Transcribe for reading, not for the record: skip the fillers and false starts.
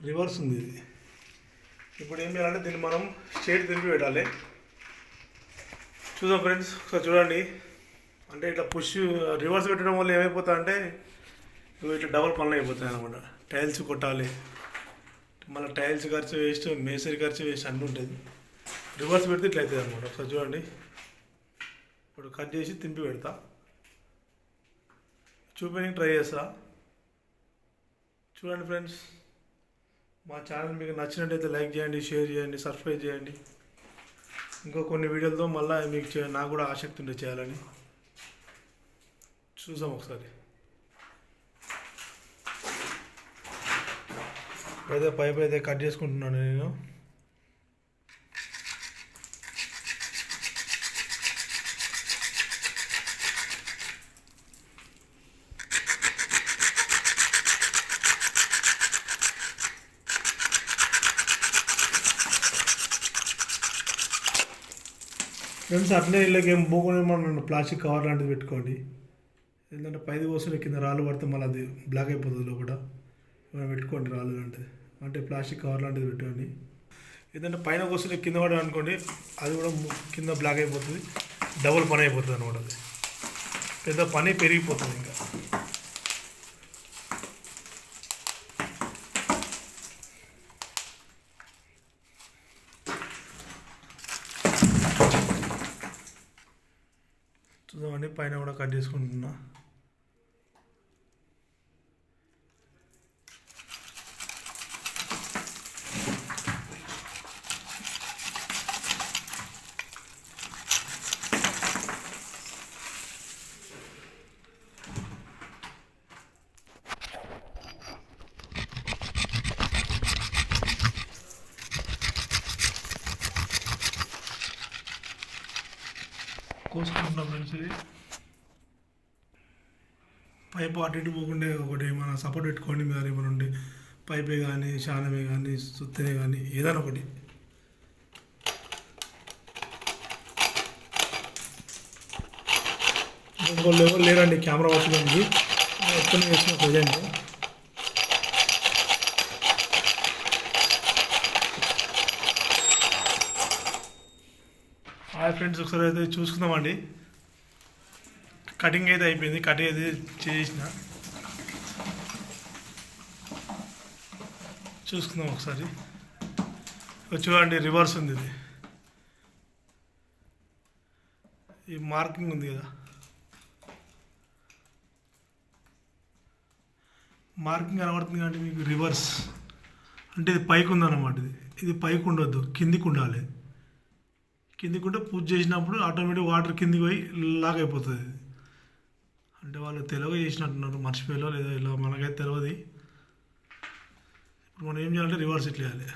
Reverse ఉంది ఇది. ఇప్పుడు ఏం చేయాలంటే దీన్ని మనం స్ట్రైట్ తిరిగి పెట్టాలి. చూద్దాం ఫ్రెండ్స్, ఒకసారి చూడండి. అంటే ఇట్లా పుష్ రివర్స్ పెట్టడం వల్ల ఏమైపోతా అంటే ఇట్లా డబల్ పనులు అయిపోతాయి అనమాట. టైల్స్ కొట్టాలి, మళ్ళీ టైల్స్ ఖర్చు వేస్ట్, మేసరి ఖర్చు వేస్ట్ అన్నీ ఉంటుంది. రివర్స్ పెడితే ఇట్లా అవుతుంది అనమాట. ఒకసారి చూడండి. ఇప్పుడు కట్ చేసి తింపి పెడతా, చూపించడానికి ట్రై చేస్తా. చూడండి ఫ్రెండ్స్, మా ఛానల్ మీకు నచ్చినట్టయితే లైక్ చేయండి, షేర్ చేయండి, సబ్స్క్రైబ్ చేయండి. ఇంకా కొన్ని వీడియోలతో మళ్ళీ మీకు నాకు కూడా ఆసక్తి ఉండే చేయాలని. చూసాం ఒకసారి. అయితే పైప్ అయితే కట్ చేసుకుంటున్నాను నేను. ఫ్రెండ్స్, అట్లే ఇళ్ళకి ఏం పోకుండా మనం ప్లాస్టిక్ కవర్ లాంటిది పెట్టుకోండి. ఎందుకంటే పైది కోసిన కింద రాళ్ళు పడితే మళ్ళీ అది బ్లాక్ అయిపోతుంది లోపల. మనం పెట్టుకోండి రాళ్ళు లాంటిది, అంటే ప్లాస్టిక్ కవర్ లాంటిది పెట్టుకోండి. ఎందుకంటే పైన కోసిన కింద పడడం అనుకోండి, అది కూడా కింద బ్లాక్ అయిపోతుంది, డబుల్ పని అయిపోతుంది అనమాట. అది పెద్ద పని పెరిగిపోతుంది ఇంకా. చూద్దామండి, పైన కూడా కట్ చేసుకుంటున్నా. కోసుకుంటున్నాం ఫ్రెండ్స్. ఇది పైపు అటు ఇటు పోకుండా ఒకటి మన సపోర్ట్ పెట్టుకోండి. మరి మన ఉండి పైపే కానీ, శానమే కానీ, సుత్తనే కానీ ఏదైనా ఒకటి. ఇంకోళ్ళు ఎవరు లేరండి కెమెరా పట్టుకోండి, ఎక్కడ చేసిన ప్రజెంట్. హాయ్ ఫ్రెండ్స్, ఒకసారి అయితే చూసుకుందామండి. కటింగ్ అయితే అయిపోయింది, కటింగ్ అయితే చేసిన. చూసుకుందాం ఒకసారి. చూడండి, రివర్స్ ఉంది ఇది. ఈ మార్కింగ్ ఉంది కదా, మార్కింగ్ కనబడుతుంది కాబట్టి మీకు రివర్స్ అంటే ఇది పైకి ఉందన్నమాట. ఇది పైకి ఉండొద్దు, కిందికి ఉండాలి. కిందికి ఉంటే పూజ చేసినప్పుడు ఆటోమేటిక్ వాటర్ కిందికి పోయి లాగ్ అయిపోతుంది. అంటే వాళ్ళు తెలివిగా చేసినట్టున్నారు, మర్చిపోయాలో లేదో ఇలా మనకైతే తెలియదు. ఇప్పుడు మనం ఏం చేయాలంటే రివర్స్ ఇట్లా వేయాలి.